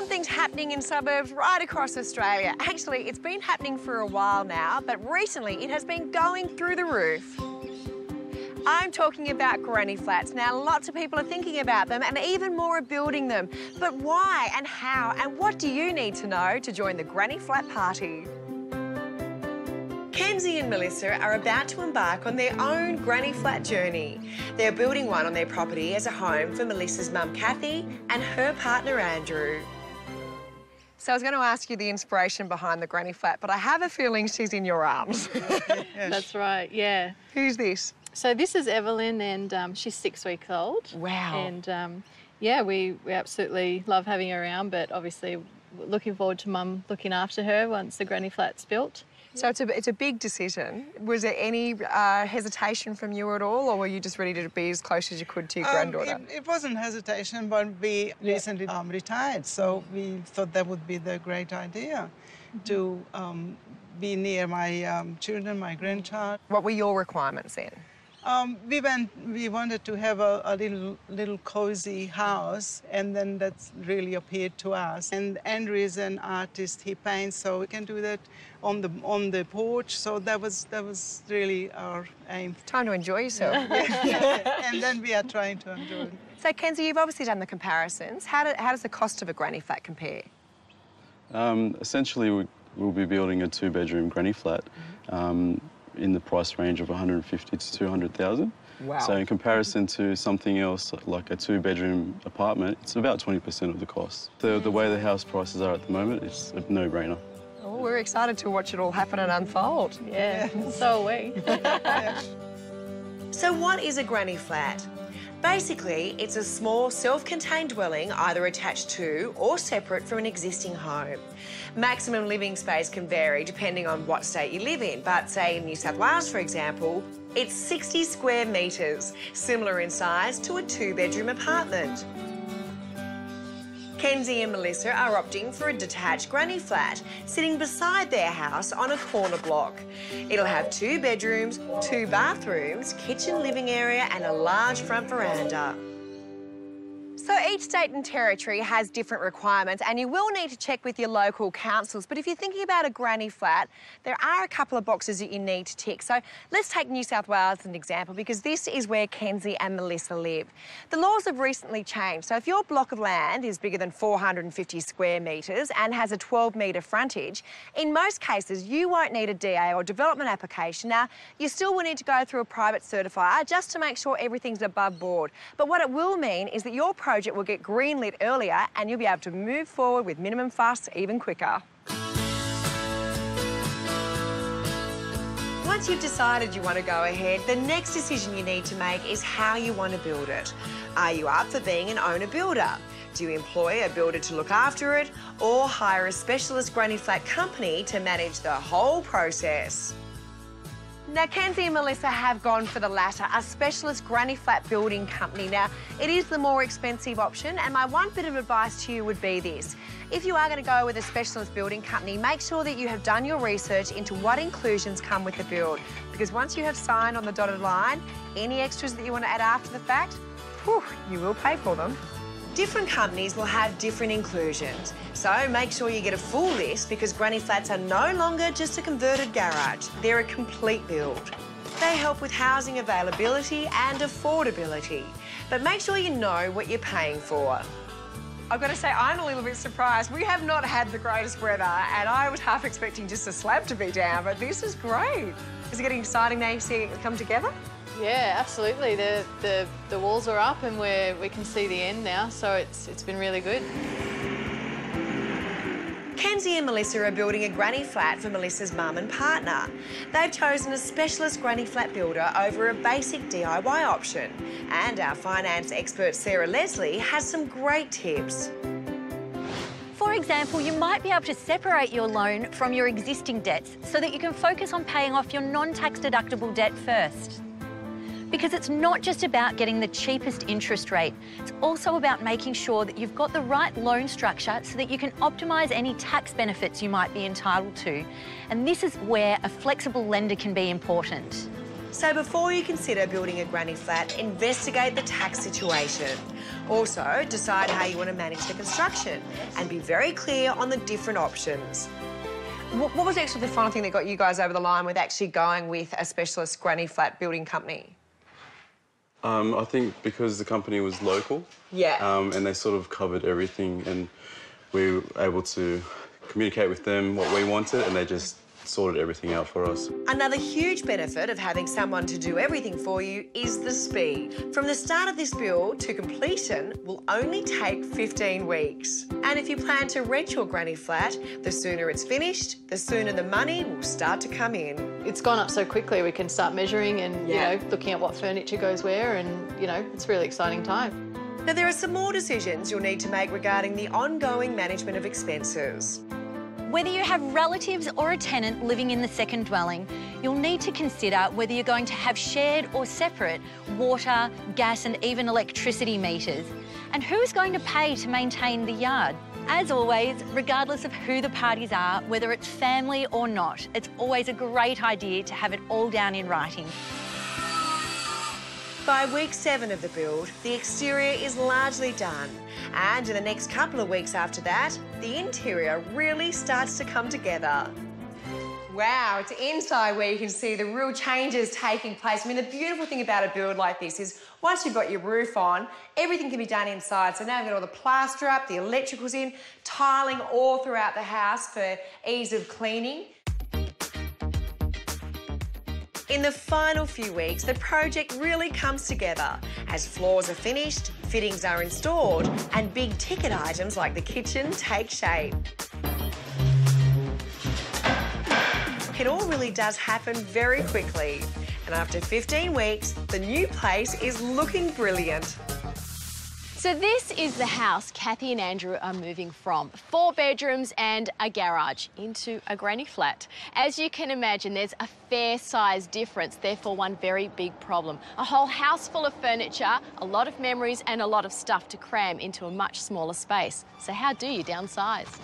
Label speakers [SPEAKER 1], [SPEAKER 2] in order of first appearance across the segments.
[SPEAKER 1] Something's happening in suburbs right across Australia. Actually, it's been happening for a while now, but recently it has been going through the roof. I'm talking about granny flats. Now, lots of people are thinking about them and even more are building them. But why and how and what do you need to know to join the granny flat party? Kenzie and Melissa are about to embark on their own granny flat journey. They're building one on their property as a home for Melissa's mum, Kathy, and her partner, Andrew. So I was going to ask you the inspiration behind the granny flat, but I have a feeling she's in your arms.
[SPEAKER 2] That's right, yeah.
[SPEAKER 1] Who's this?
[SPEAKER 2] So this is Evelyn, and she's 6 weeks old.
[SPEAKER 1] Wow.
[SPEAKER 2] And, yeah, we absolutely love having her around, but obviously looking forward to Mum looking after her once the granny flat's built.
[SPEAKER 1] So it's a big decision. Was there any hesitation from you at all, or were you just ready to be as close as you could to your granddaughter?
[SPEAKER 3] It wasn't hesitation, but we recently retired, so we thought that would be the great idea to be near my children, my grandchild.
[SPEAKER 1] What were your requirements then?
[SPEAKER 3] We wanted to have a little cozy house, and then that's really appeared to us. And Andrew is an artist; he paints, so we can do that on the porch. So that was really our aim.
[SPEAKER 1] Time to enjoy yourself.
[SPEAKER 3] And then we are trying to enjoy it.
[SPEAKER 1] So Kenzie, you've obviously done the comparisons. How does the cost of a granny flat compare?
[SPEAKER 4] Essentially, we'll be building a 2-bedroom granny flat. In the price range of 150 to 200,000.
[SPEAKER 1] Wow.
[SPEAKER 4] So in comparison to something else like a 2-bedroom apartment, it's about 20% of the cost. The way the house prices are at the moment, it's a no-brainer.
[SPEAKER 1] Oh, we're excited to watch it all happen and unfold.
[SPEAKER 2] Yeah, so are we.
[SPEAKER 1] So what is a granny flat? Basically, it's a small self-contained dwelling either attached to or separate from an existing home. Maximum living space can vary depending on what state you live in, but say in New South Wales, for example, it's 60 square metres, similar in size to a 2-bedroom apartment. Kenzie and Melissa are opting for a detached granny flat, sitting beside their house on a corner block. It'll have 2 bedrooms, 2 bathrooms, kitchen, living area and a large front veranda. So each state and territory has different requirements and you will need to check with your local councils. But if you're thinking about a granny flat, there are a couple of boxes that you need to tick. So let's take New South Wales as an example because this is where Kenzie and Melissa live. The laws have recently changed. So if your block of land is bigger than 450 square metres and has a 12-metre frontage, in most cases you won't need a DA or development application. Now, you still will need to go through a private certifier just to make sure everything's above board. But what it will mean is that your project will get greenlit earlier and you'll be able to move forward with minimum fuss even quicker. Once you've decided you want to go ahead, the next decision you need to make is how you want to build it. Are you up for being an owner-builder? Do you employ a builder to look after it or hire a specialist granny flat company to manage the whole process? Now, Kenzie and Melissa have gone for the latter, a specialist granny flat building company. Now, it is the more expensive option, and my one bit of advice to you would be this. If you are going to go with a specialist building company, make sure that you have done your research into what inclusions come with the build, because once you have signed on the dotted line, any extras that you want to add after the fact, whew, you will pay for them. Different companies will have different inclusions, so make sure you get a full list because granny flats are no longer just a converted garage. They're a complete build. They help with housing availability and affordability, but make sure you know what you're paying for. I've got to say, I'm a little bit surprised. We have not had the greatest weather, and I was half expecting just a slab to be down, but this is great. Is it getting exciting now you see it come together?
[SPEAKER 2] Yeah, absolutely. The walls are up and we can see the end now, so it's been really good.
[SPEAKER 1] Kenzie and Melissa are building a granny flat for Melissa's mum and partner. They've chosen a specialist granny flat builder over a basic DIY option. And our finance expert Sarah Leslie has some great tips.
[SPEAKER 5] For example, you might be able to separate your loan from your existing debts so that you can focus on paying off your non-tax deductible debt first. Because it's not just about getting the cheapest interest rate, it's also about making sure that you've got the right loan structure so that you can optimise any tax benefits you might be entitled to. And this is where a flexible lender can be important.
[SPEAKER 1] So before you consider building a granny flat, investigate the tax situation. Also, decide how you want to manage the construction and be very clear on the different options. What was actually the final thing that got you guys over the line with actually going with a specialist granny flat building company?
[SPEAKER 4] I think because the company was local.
[SPEAKER 1] Yeah.
[SPEAKER 4] And they sort of covered everything, and we were able to communicate with them what we wanted, and they just sorted everything out for us.
[SPEAKER 1] Another huge benefit of having someone to do everything for you is the speed. From the start of this build to completion will only take 15 weeks. And if you plan to rent your granny flat, the sooner it's finished, the sooner the money will start to come in.
[SPEAKER 2] It's gone up so quickly, we can start measuring and, you know, looking at what furniture goes where, and, you know, it's a really exciting time.
[SPEAKER 1] Now, there are some more decisions you'll need to make regarding the ongoing management of expenses.
[SPEAKER 5] Whether you have relatives or a tenant living in the second dwelling, you'll need to consider whether you're going to have shared or separate water, gas and even electricity meters, and who's going to pay to maintain the yard. As always, regardless of who the parties are, whether it's family or not, it's always a great idea to have it all down in writing.
[SPEAKER 1] By week 7 of the build, the exterior is largely done. And in the next couple of weeks after that, the interior really starts to come together. Wow, it's inside where you can see the real changes taking place. I mean, the beautiful thing about a build like this is once you've got your roof on, everything can be done inside. So now we've got all the plaster up, the electrical's in, tiling all throughout the house for ease of cleaning. In the final few weeks, the project really comes together as floors are finished, fittings are installed, and big ticket items like the kitchen take shape. It all really does happen very quickly, and after 15 weeks, the new place is looking brilliant.
[SPEAKER 6] So this is the house Kathy and Andrew are moving from. 4 bedrooms and a garage into a granny flat. As you can imagine, there's a fair size difference, therefore one very big problem. A whole house full of furniture, a lot of memories and a lot of stuff to cram into a much smaller space. So how do you downsize?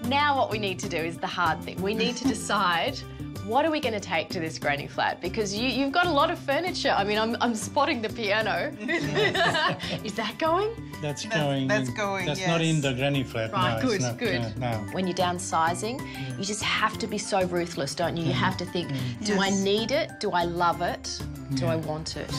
[SPEAKER 6] Now what we need to do is the hard thing. We need to decide what are we going to take to this granny flat? Because you've got a lot of furniture. I mean, I'm spotting the piano. Is that going?
[SPEAKER 7] That's going.
[SPEAKER 3] That's going,
[SPEAKER 7] That's
[SPEAKER 3] yes.
[SPEAKER 7] not in the granny flat.
[SPEAKER 6] Right,
[SPEAKER 7] no,
[SPEAKER 6] good,
[SPEAKER 7] it's not,
[SPEAKER 6] good.
[SPEAKER 7] no.
[SPEAKER 6] When you're downsizing, you just have to be so ruthless, don't you? You have to think, do I need it? Do I love it? Do I want it?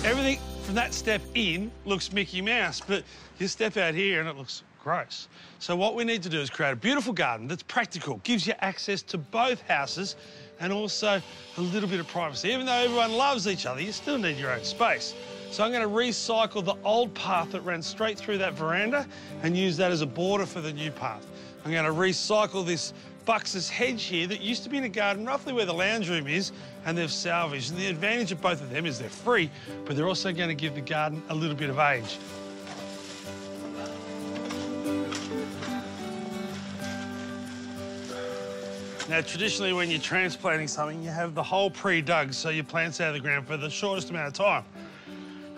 [SPEAKER 8] Everything from that step in looks Mickey Mouse, but you step out here and it looks gross. So what we need to do is create a beautiful garden that's practical, gives you access to both houses and also a little bit of privacy. Even though everyone loves each other, you still need your own space. So I'm going to recycle the old path that ran straight through that veranda and use that as a border for the new path. I'm going to recycle this Bux's hedge here that used to be in a garden roughly where the lounge room is, and they've salvaged. And the advantage of both of them is they're free, but they're also going to give the garden a little bit of age. Now, traditionally, when you're transplanting something, you have the hole pre-dug so your plant's out of the ground for the shortest amount of time.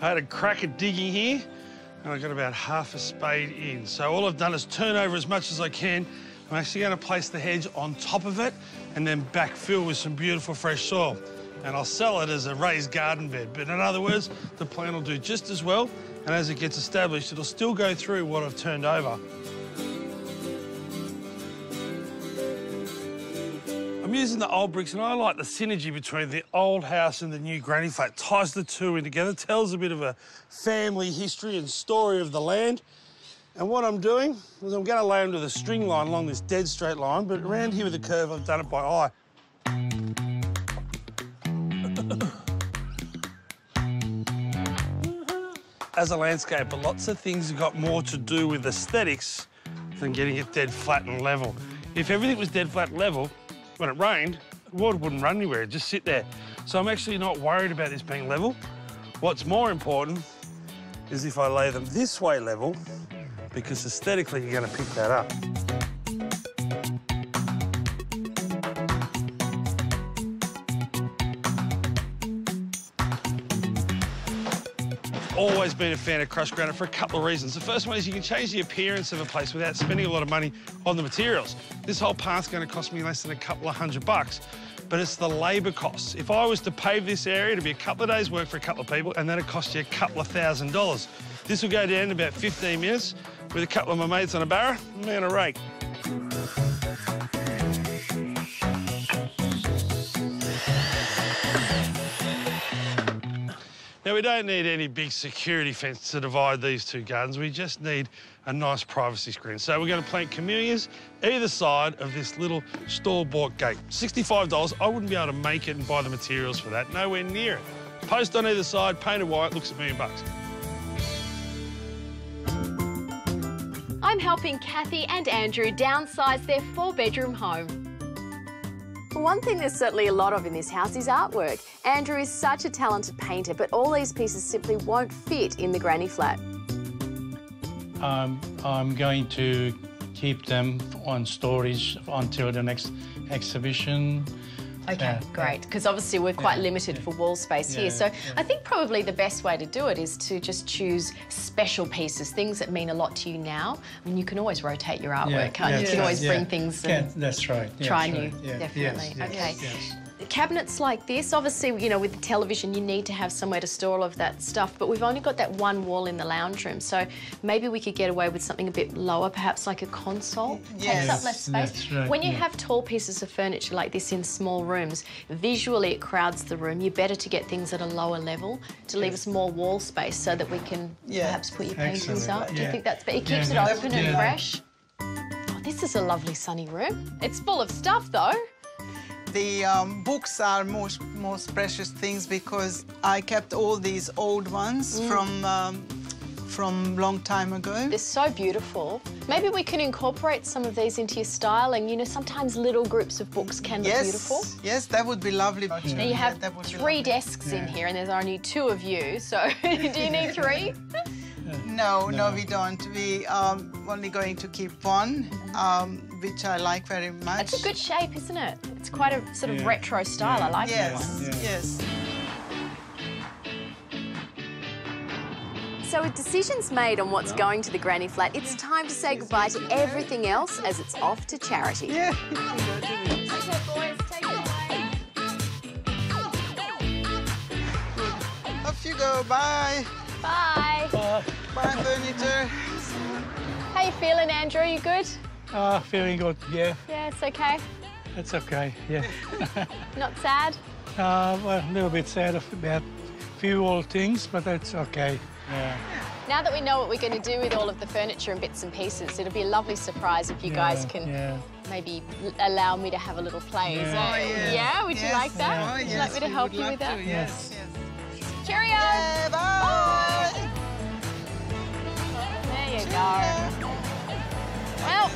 [SPEAKER 8] I had a crack at digging here, and I got about half a spade in. So all I've done is turn over as much as I can. I'm actually going to place the hedge on top of it and then backfill with some beautiful fresh soil. And I'll sell it as a raised garden bed. But in other words, the plant will do just as well, and as it gets established, it'll still go through what I've turned over. I'm using the old bricks, and I like the synergy between the old house and the new granny flat. It ties the two in together, tells a bit of a family history and story of the land. And what I'm doing is I'm going to lay them with a string line along this dead straight line, but around here with the curve, I've done it by eye. As a landscaper, lots of things have got more to do with aesthetics than getting it dead flat and level. If everything was dead flat and level, when it rained, the water wouldn't run anywhere, it'd just sit there. So I'm actually not worried about this being level. What's more important is if I lay them this way level, because aesthetically you're going to pick that up. Always been a fan of crushed granite for a couple of reasons. The first one is you can change the appearance of a place without spending a lot of money on the materials. This whole path's going to cost me less than a couple of $100. but it's the labour costs. If I was to pave this area, it'd be a couple of days' work for a couple of people, and then it'd cost you a couple of $1,000. This will go down in about 15 minutes with a couple of my mates on a barrow, me on a rake. Now, we don't need any big security fence to divide these two gardens. We just need a nice privacy screen. So we're going to plant camellias either side of this little store-bought gate. $65, I wouldn't be able to make it and buy the materials for that. Nowhere near it. Post on either side, painted white, looks $1 million.
[SPEAKER 6] I'm helping Kathy and Andrew downsize their 4-bedroom home. One thing there's certainly a lot of in this house is artwork. Andrew is such a talented painter, but all these pieces simply won't fit in the granny flat.
[SPEAKER 7] I'm going to keep them on storage until the next exhibition.
[SPEAKER 6] Okay, great, because obviously we're quite limited for wall space here. So I think probably the best way to do it is to just choose special pieces, things that mean a lot to you now. I mean, you can always rotate your artwork, can't you? You can always bring things and
[SPEAKER 7] that's right.
[SPEAKER 6] try new, definitely. Okay. Cabinets like this, obviously, you know, with the television, you need to have somewhere to store all of that stuff, but we've only got that one wall in the lounge room, so maybe we could get away with something a bit lower, perhaps like a console. Takes up less space.
[SPEAKER 7] That's right,
[SPEAKER 6] when you have tall pieces of furniture like this in small rooms, visually it crowds the room. You're better to get things at a lower level to leave us more wall space so that we can perhaps put your paintings up. Do you think that's better? It keeps it open and fresh. Oh, this is a lovely sunny room. It's full of stuff, though.
[SPEAKER 3] The books are most precious things because I kept all these old ones from long time ago.
[SPEAKER 6] They're so beautiful. Maybe we can incorporate some of these into your styling. You know, sometimes little groups of books can look beautiful.
[SPEAKER 3] Yes, that would be lovely.
[SPEAKER 6] Now you have 3 desks in here and there's only 2 of you, so do you need 3?
[SPEAKER 3] No, we don't. We are only going to keep one, which I like very much.
[SPEAKER 6] It's a good shape, isn't it? It's quite a sort of retro style. I like that one.
[SPEAKER 3] Yes.
[SPEAKER 6] So with decisions made on what's going to the granny flat, it's time to say goodbye to everything else as it's off to charity.
[SPEAKER 3] Yeah.
[SPEAKER 6] Okay, boys, take it away.
[SPEAKER 3] Off you go. Bye.
[SPEAKER 6] Bye.
[SPEAKER 3] Bye, furniture.
[SPEAKER 6] How you feeling, Andrew? You good?
[SPEAKER 7] Feeling good, yeah.
[SPEAKER 6] Yeah, it's okay.
[SPEAKER 7] It's okay, yeah.
[SPEAKER 6] Not sad?
[SPEAKER 7] Well, a little bit sad about a few old things, but that's okay. Yeah.
[SPEAKER 6] Now that we know what we're going to do with all of the furniture and bits and pieces, it'll be a lovely surprise if you guys can maybe allow me to have a little play.
[SPEAKER 3] Yeah.
[SPEAKER 6] Would you like that? Would you like me to help you with that?
[SPEAKER 3] Yes.
[SPEAKER 6] Cheerio!
[SPEAKER 3] Yeah, bye!
[SPEAKER 6] There you go. Well,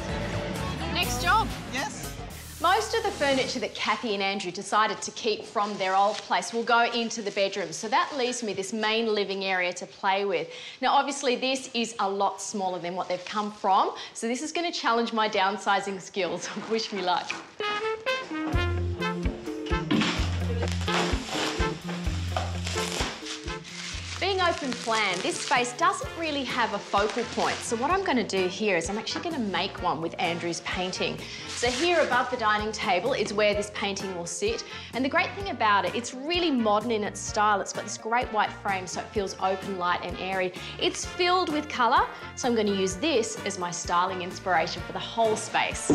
[SPEAKER 6] next job.
[SPEAKER 3] Yes.
[SPEAKER 6] Most of the furniture that Kathy and Andrew decided to keep from their old place will go into the bedrooms. So that leaves me this main living area to play with. Now, obviously, this is a lot smaller than what they've come from. So this is going to challenge my downsizing skills. Wish me luck. Being open plan, this space doesn't really have a focal point. So what I'm going to do here is I'm actually going to make one with Andrew's painting. So here above the dining table is where this painting will sit. And the great thing about it, it's really modern in its style. It's got this great white frame so it feels open, light and airy. It's filled with colour, so I'm going to use this as my styling inspiration for the whole space.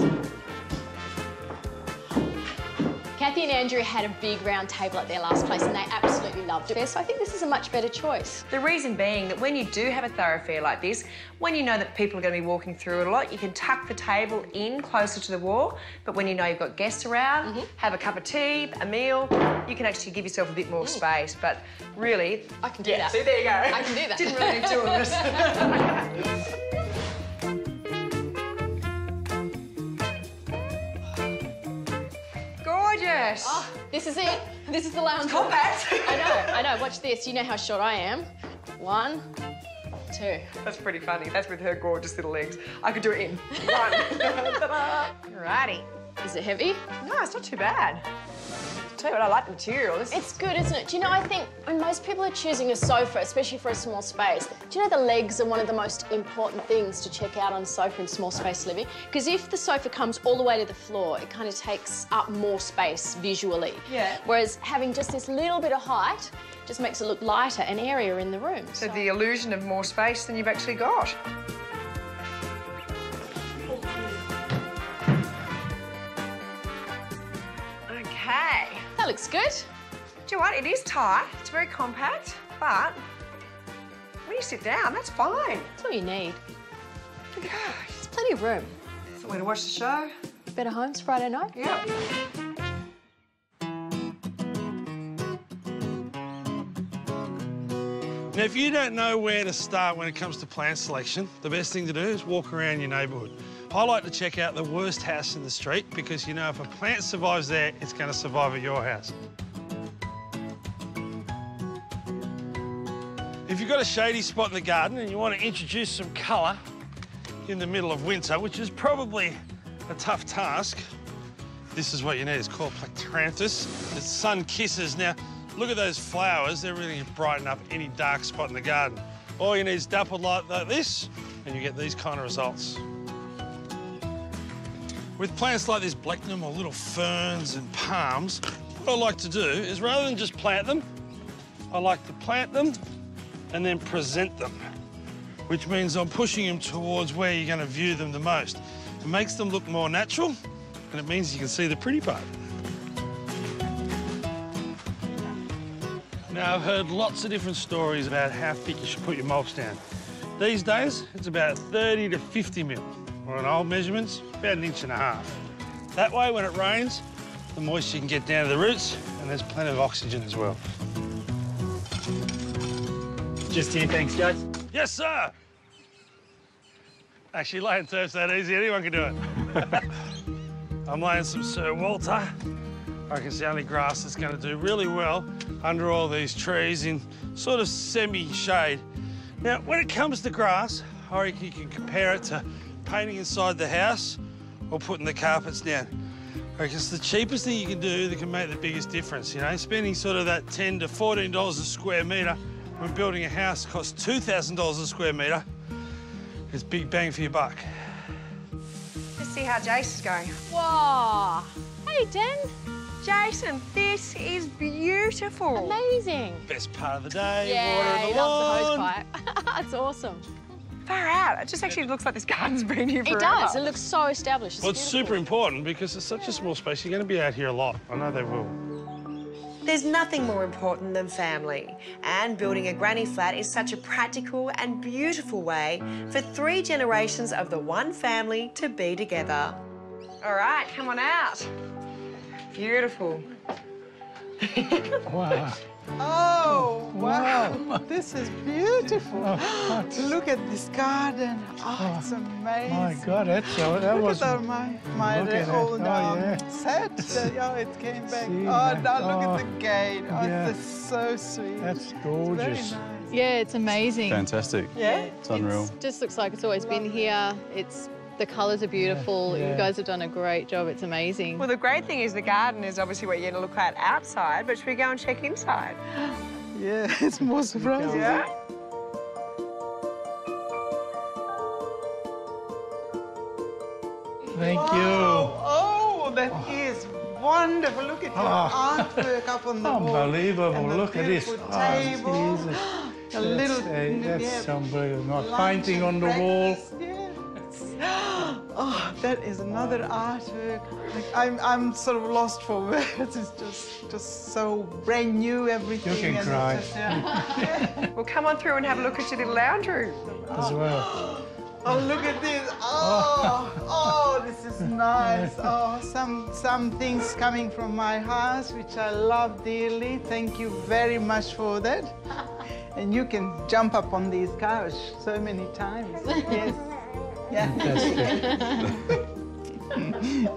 [SPEAKER 6] Kathy and Andrew had a big round table at their last place and they absolutely loved it. So I think this is a much better choice.
[SPEAKER 1] The reason being that when you do have a thoroughfare like this, when you know that people are going to be walking through it a lot, you can tuck the table in closer to the wall, but when you know you've got guests around, have a cup of tea, a meal, you can actually give yourself a bit more space. But really...
[SPEAKER 6] I can do that.
[SPEAKER 1] See, there you go.
[SPEAKER 6] I can do that.
[SPEAKER 1] Didn't really need 2 of us. Gorgeous.
[SPEAKER 6] Oh, this is it. This is the lounge.
[SPEAKER 1] Compact.
[SPEAKER 6] I know. Watch this. You know how short I am. 1, 2.
[SPEAKER 1] That's pretty funny. That's with her gorgeous little legs. I could do it in 1. Ta-da. Righty.
[SPEAKER 6] Is it heavy?
[SPEAKER 1] No, it's not too bad. tell you what, I like the material.
[SPEAKER 6] It's good, isn't it? Do you know, I think when most people are choosing a sofa, especially for a small space, do you know the legs are one of the most important things to check out on a sofa in small space living? Because if the sofa comes all the way to the floor, it kind of takes up more space visually.
[SPEAKER 1] Yeah.
[SPEAKER 6] Whereas having just this little bit of height just makes it look lighter and airier in the room.
[SPEAKER 1] So the illusion of more space than you've actually got. Okay.
[SPEAKER 6] That looks good.
[SPEAKER 1] Do you know what? It is tight. It's very compact, but when you sit down, that's fine.
[SPEAKER 6] That's all you need. There's plenty of room.
[SPEAKER 1] It's the way to watch the show.
[SPEAKER 6] Better Homes Friday night?
[SPEAKER 1] Yep.
[SPEAKER 8] Now, if you don't know where to start when it comes to plant selection, the best thing to do is walk around your neighbourhood. I like to check out the worst house in the street because you know if a plant survives there, it's going to survive at your house. If you've got a shady spot in the garden and you want to introduce some colour in the middle of winter, which is probably a tough task, this is what you need. It's called Plectranthus. It's sun kisses. Now, look at those flowers. They're really going to brighten up any dark spot in the garden. All you need is dappled light like this, and you get these kind of results. With plants like this Blechnum or little ferns and palms, what I like to do is rather than just plant them, I like to plant them and then present them, which means I'm pushing them towards where you're going to view them the most. It makes them look more natural, and it means you can see the pretty part. Now, I've heard lots of different stories about how thick you should put your mulch down. These days, it's about 30 to 50 mil, or in old measurements, about 1.5 inches. That way, when it rains, the moisture can get down to the roots, and there's plenty of oxygen as well.
[SPEAKER 9] Just here, thanks, Jace.
[SPEAKER 8] Yes, sir. Actually, laying turf's that easy. Anyone can do it. I'm laying some Sir Walter. I reckon it's the only grass that's going to do really well under all these trees in sort of semi-shade. Now, when it comes to grass, I reckon you can compare it to painting inside the house or putting the carpets down. I reckon it's the cheapest thing you can do that can make the biggest difference, you know? Spending sort of that $10 to $14 a square metre when building a house costs $2,000 a square metre, it's big bang for your buck.
[SPEAKER 1] Let's see how Jace is going.
[SPEAKER 6] Whoa. Hey, Dan.
[SPEAKER 1] Jason, this is beautiful.
[SPEAKER 6] Amazing.
[SPEAKER 8] Best part of the day,
[SPEAKER 6] Yeah,
[SPEAKER 8] water
[SPEAKER 6] he
[SPEAKER 8] the
[SPEAKER 6] loves
[SPEAKER 8] lawn.
[SPEAKER 6] the hose pipe. That's awesome.
[SPEAKER 1] Far out. It just actually looks like this garden's been here
[SPEAKER 6] It
[SPEAKER 1] forever.
[SPEAKER 6] does. It looks so established.
[SPEAKER 8] Well, it's super important because it's such a small space. You're going to be out here a lot. I know they will.
[SPEAKER 1] There's nothing more important than family, and building a granny flat is such a practical and beautiful way for 3 generations of the one family to be together. All right, come on out. Beautiful.
[SPEAKER 9] Wow.
[SPEAKER 3] Oh, wow. This is beautiful. Look at this garden. Oh, it's amazing.
[SPEAKER 9] My God, that
[SPEAKER 3] Look
[SPEAKER 9] was...
[SPEAKER 3] at my
[SPEAKER 9] Look at
[SPEAKER 3] old
[SPEAKER 9] it. Oh, yeah.
[SPEAKER 3] set. Oh, it came back.
[SPEAKER 9] See
[SPEAKER 3] Oh,
[SPEAKER 9] that?
[SPEAKER 3] now look
[SPEAKER 9] Oh,
[SPEAKER 3] at the gate. Oh,
[SPEAKER 9] yeah.
[SPEAKER 3] it's so sweet.
[SPEAKER 9] That's
[SPEAKER 3] It's very
[SPEAKER 9] gorgeous.
[SPEAKER 3] nice.
[SPEAKER 2] Yeah, it's amazing.
[SPEAKER 4] Fantastic.
[SPEAKER 3] Yeah?
[SPEAKER 4] It's unreal.
[SPEAKER 2] Just looks like it's always been here. The colours are beautiful.
[SPEAKER 9] Yeah.
[SPEAKER 2] You guys have done a great job. It's amazing.
[SPEAKER 1] Well, the great thing is the garden is obviously what you're going to look at outside, but should we go and check inside?
[SPEAKER 3] Yeah, it's more surprising.
[SPEAKER 1] Yeah?
[SPEAKER 9] Thank you.
[SPEAKER 3] Oh, that is wonderful. Look at your artwork up on the wall.
[SPEAKER 9] Unbelievable.
[SPEAKER 3] And the
[SPEAKER 9] Look at this.
[SPEAKER 3] beautiful
[SPEAKER 9] Oh,
[SPEAKER 3] table.
[SPEAKER 9] Jesus.
[SPEAKER 3] A little...
[SPEAKER 9] That's unbelievable. Not
[SPEAKER 3] lunch
[SPEAKER 9] painting on
[SPEAKER 3] and
[SPEAKER 9] the wall.
[SPEAKER 3] breakfast, yeah. Oh, that is another artwork. Like, I'm sort of lost for words. It's just so brand new, everything.
[SPEAKER 9] You can
[SPEAKER 3] and
[SPEAKER 9] cry.
[SPEAKER 3] it's just, yeah.
[SPEAKER 1] Well, come on through and have a look at your little lounge room.
[SPEAKER 9] As well.
[SPEAKER 3] Oh, look at this. Oh, this is nice. Oh, some things coming from my house, which I love dearly. Thank you very much for that. And you can jump up on these couch so many times. Yes. Yeah.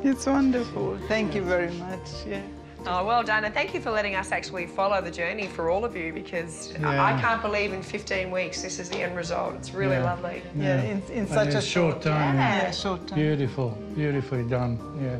[SPEAKER 3] It's wonderful. Thank you very much. Yeah.
[SPEAKER 1] Oh, well done, and thank you for letting us actually follow the journey for all of you, because
[SPEAKER 9] Yeah.
[SPEAKER 1] I can't believe in 15 weeks this is the end result. It's really lovely.
[SPEAKER 3] Yeah, in
[SPEAKER 9] And
[SPEAKER 3] such
[SPEAKER 9] in
[SPEAKER 3] a
[SPEAKER 9] short time.
[SPEAKER 3] Yeah, short time.
[SPEAKER 9] Beautiful. Beautifully done. Yeah.